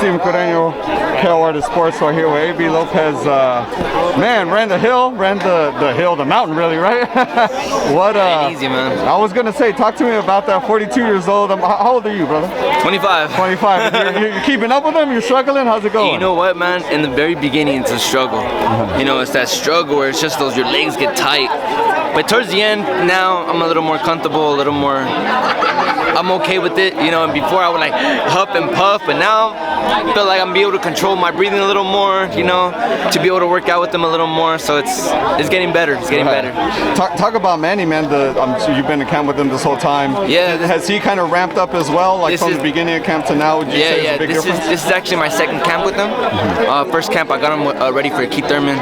Team Coreño, KO Artist Sports. So here with AB Lopez. Man, ran the mountain, really, right? What? Easy, man. I was gonna say, talk to me about that. 42 years old. How old are you, brother? 25. 25. You're keeping up with them? You're struggling? How's it going? You know what, man? In the very beginning, it's a struggle. You know, it's that struggle where it's just your legs get tight. But towards the end, now I'm a little more comfortable, I'm okay with it, you know, and before I would like huff and puff, but now I feel like I'm able to control my breathing a little more, you know, to be able to work out with them a little more, so it's getting better, better. Talk about Manny, man. You've been in camp with him this whole time. Yeah. Has he kind of ramped up as well, like from the beginning of camp to now? Would you say it's a big difference? This is actually my second camp with him. First camp, I got him ready for Keith Thurman.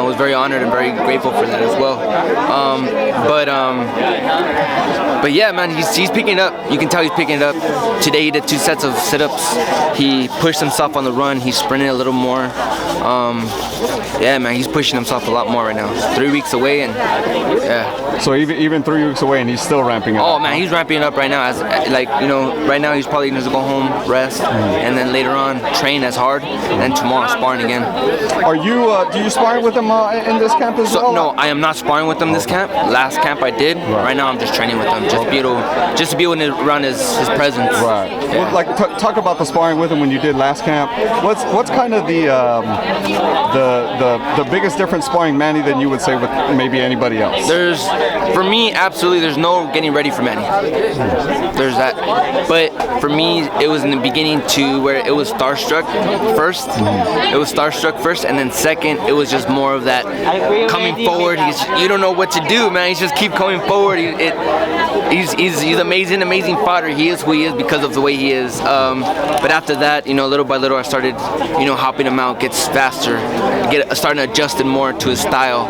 Was very honored and very grateful for that as well. But yeah, man, he's picking it up. You can tell he's picking it up. Today he did 2 sets of sit-ups. He pushed himself on the run. He sprinted a little more. Yeah, man, he's pushing himself a lot more right now. 3 weeks away, and yeah. So even 3 weeks away, and he's still ramping up. Oh man, he's ramping it up right now. As like, you know, right now he's probably going to go home, rest, and then later on train as hard, and then tomorrow sparring again. Are you? Do you sparring with him in this camp as well? No, I am not sparring with him this camp. Last camp I did. Right now I'm just training with him, just to be able to run his presence. Right. Yeah. Well, like talk about the sparring with him when you did last camp. What's kind of the biggest difference sparring Manny than you would say with maybe anybody else? For me, absolutely, there's no getting ready for Manny. There's that. But for me, it was in the beginning to where it was starstruck first. It was starstruck first, and then second, it was just more of that coming forward. You don't know what to do, man. He's just keep coming forward. He's amazing fighter. He is who he is because of the way he is. But after that, you know, little by little, I started, you know, helping him out, gets faster, starting adjusting more to his style.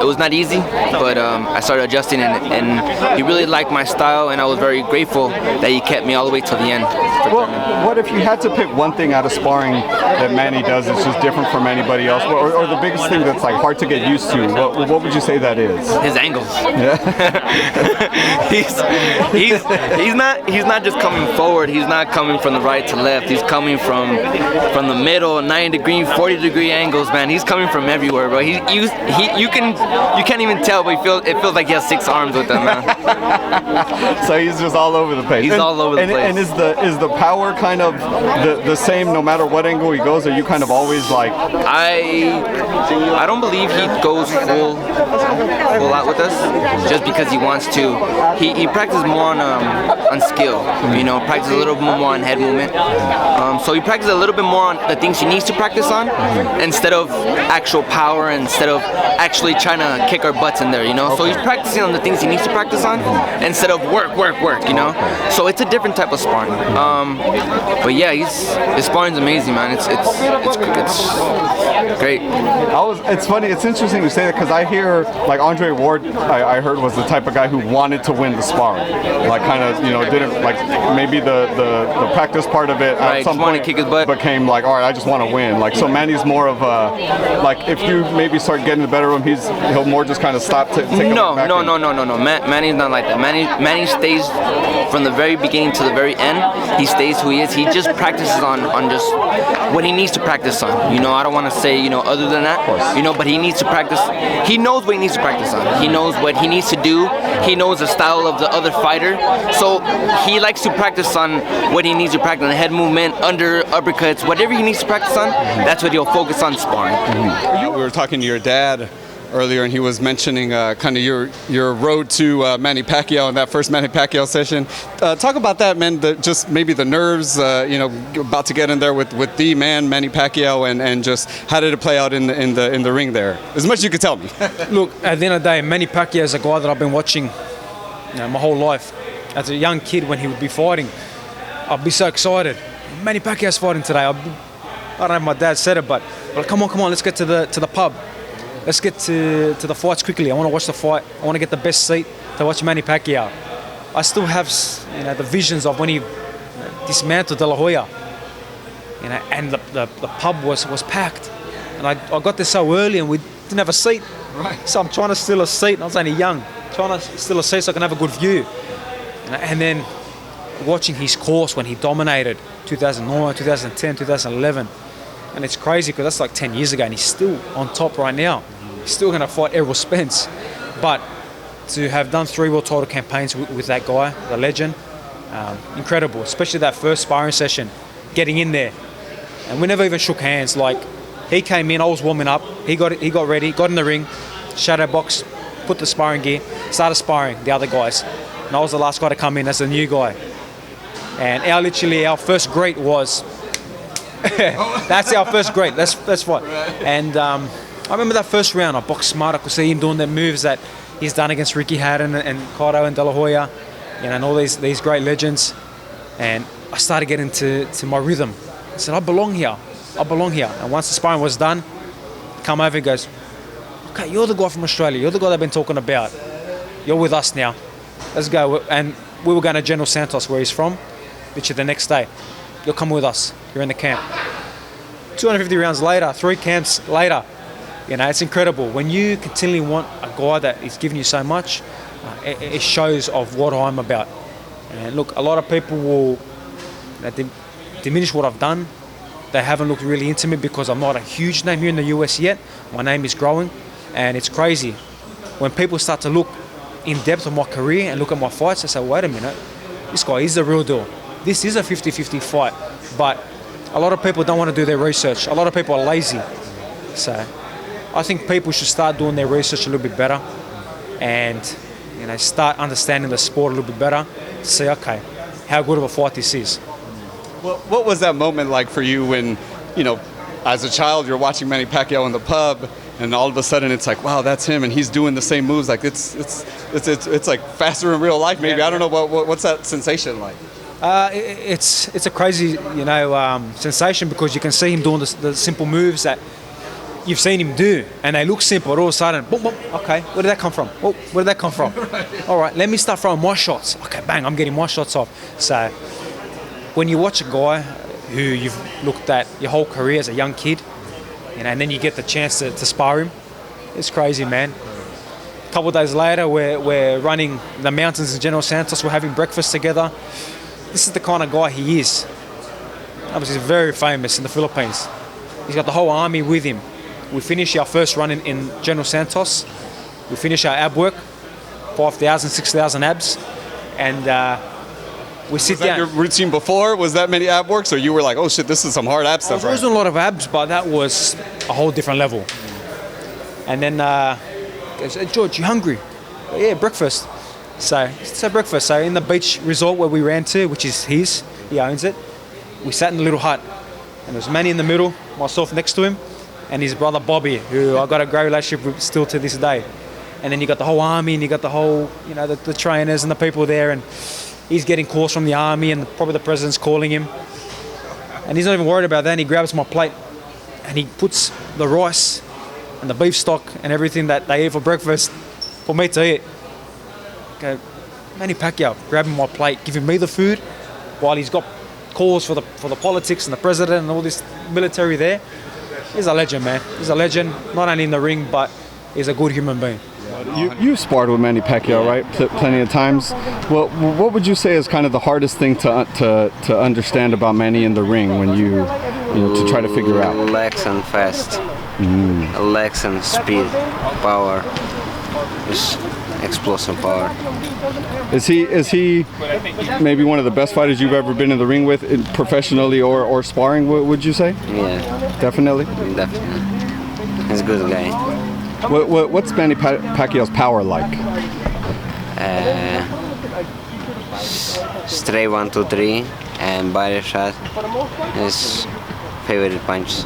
It was not easy, but I started adjusting, and he really liked my style, and I was very grateful that he kept me all the way till the end. Well, what if you had to pick one thing out of sparring that Manny does that's just different from anybody else, or the biggest thing that's like hard to get used to? What would you say that is? His angles. Yeah. he's not just coming forward. He's not coming from the right to left. He's coming from the middle, 90-degree, 40-degree angles, man. He's coming from everywhere, bro. You can't even tell, but it feels like he has 6 arms with him, man. So he's just all over the place. He's all over the place. And is the power kind of the same no matter what angle he goes? Are you kind of always like? I don't believe he goes full out with us just because he wants to. He practices more on skill, you know, practices a little bit more on head movement. So he practices a little bit more on the things he needs to practice on instead of actual power, instead of actually trying to kick our butts in there, you know. So he's practicing on the things he needs to practice on instead of work, you know. So it's a different type of sparring. But yeah, his sparring's amazing, man. It's great. It's funny. It's interesting to say that because I hear like Andre Ward. I heard was the type of guy who wanted to win the sparring, like kind of, you know, didn't like maybe the practice part of it at some point kick his butt. Became like, all right, I just want to win. Like, so Manny's more of a, like, if you maybe start getting the better of him, he'll more just kind of stop to take No. Manny's not like that. Manny stays from the very beginning to the very end. He stays who he is. He just practices on just what he needs to practice on. You know, I don't want to say, you know, other than that, you know, but he needs to practice. He knows what he needs to practice on. He knows what he needs to do. He knows the style of the other fighter. So he likes to practice on what he needs to practice on, head movement, under uppercuts, whatever he needs to practice on, that's what he'll focus on sparring. We were talking to your dad earlier, and he was mentioning kind of your road to Manny Pacquiao in that first Manny Pacquiao session. Talk about that, man. Just maybe the nerves, you know, about to get in there with the man Manny Pacquiao, and just how did it play out in the ring there? As much as you could tell me. Look, at the end of the day, Manny Pacquiao is a guy that I've been watching, you know, my whole life. As a young kid, when he would be fighting, I'd be so excited. Manny Pacquiao's fighting today. I don't know if my dad said it, but come on, let's get to the pub. Let's get to the fights quickly. I want to watch the fight. I want to get the best seat to watch Manny Pacquiao. I still have, you know, the visions of when he dismantled De La Hoya, you know, and the pub was packed, and I got there so early and we didn't have a seat. Right. So I'm trying to steal a seat, and I was only young, trying to steal a seat so I can have a good view. And then watching his course when he dominated 2009, 2010, 2011. And it's crazy because that's like 10 years ago and he's still on top right now. He's still going to fight Errol Spence. But to have done 3 world title campaigns with that guy, the legend, incredible. Especially that first sparring session, getting in there. And we never even shook hands. Like, he came in, I was warming up, he got ready, got in the ring, shadow box, put the sparring gear, started sparring the other guys. And I was the last guy to come in as the new guy. And our first great was, that's our first great, that's what. And I remember that first round, I boxed smart, I could see him doing the moves that he's done against Ricky Hatton and Cotto and De La Hoya, and all these great legends. And I started getting to my rhythm. I said, I belong here. And once the sparring was done, come over and goes, okay, you're the guy from Australia. You're the guy they've been talking about. You're with us now. Let's go. And we were going to General Santos, where he's from, literally the next day. You'll come with us. You're in the camp. 250 rounds later, 3 camps later, it's incredible. When you continually want a guy that is giving you so much, it shows of what I'm about. And look, a lot of people will diminish what I've done. They haven't looked really into me because I'm not a huge name here in the US yet. My name is growing, and it's crazy. When people start to look in depth of my career and look at my fights, they say, wait a minute, this guy is the real deal. This is a 50-50 fight. But a lot of people don't want to do their research. A lot of people are lazy. So I think people should start doing their research a little bit better and start understanding the sport a little bit better to say, okay, how good of a fight this is. Well, what was that moment like for you when, as a child, you're watching Manny Pacquiao in the pub, and all of a sudden it's like, wow, that's him, and he's doing the same moves. Like it's like faster in real life. Maybe I don't know what's that sensation like. It's a crazy sensation because you can see him doing the simple moves that you've seen him do, and they look simple. But all of a sudden, boom, boom. Okay, where did that come from? Oh, where did that come from? Right. All right, let me start throwing my shots. Okay, bang, I'm getting my shots off. So when you watch a guy who you've looked at your whole career as a young kid, and then you get the chance to spar him, it's crazy, man. A couple of days later, we're running the mountains in General Santos. We're having breakfast together. This is the kind of guy he is. Obviously, he's very famous in the Philippines. He's got the whole army with him. We finish our first run in General Santos. We finish our ab work, 5,000, 6,000 abs, and we sit down. Was that your routine before? Was that many ab works, or you were like, oh shit, this is some hard ab stuff? I was doing a lot of abs, but that was a whole different level. And then he said, George, you hungry? Yeah, breakfast. So breakfast. So in the beach resort where we ran to, which is his, he owns it, we sat in the little hut, and there was Manny in the middle, myself next to him, and his brother Bobby, who I got a great relationship with still to this day. And then you got the whole army, and you got the whole, the trainers and the people there, and he's getting calls from the army, and probably the president's calling him. And he's not even worried about that, and he grabs my plate, and he puts the rice and the beef stock and everything that they eat for breakfast for me to eat. Okay, Manny Pacquiao grabbing my plate, giving me the food, while he's got calls for the politics and the president and all this military there. He's a legend, man. He's a legend, not only in the ring, but he's a good human being. You've sparred with Manny Pacquiao, right? Plenty of times. Well, what would you say is kind of the hardest thing to understand about Manny in the ring when you to try to figure out? Legs and fast. Legs and speed, power. Just explosive power. Is he maybe one of the best fighters you've ever been in the ring with, professionally or sparring? Would you say? Yeah. Definitely. Definitely. He's a good guy. What's Manny Pacquiao's power like? Straight 1, 2, 3 and body shot. His favorite punch.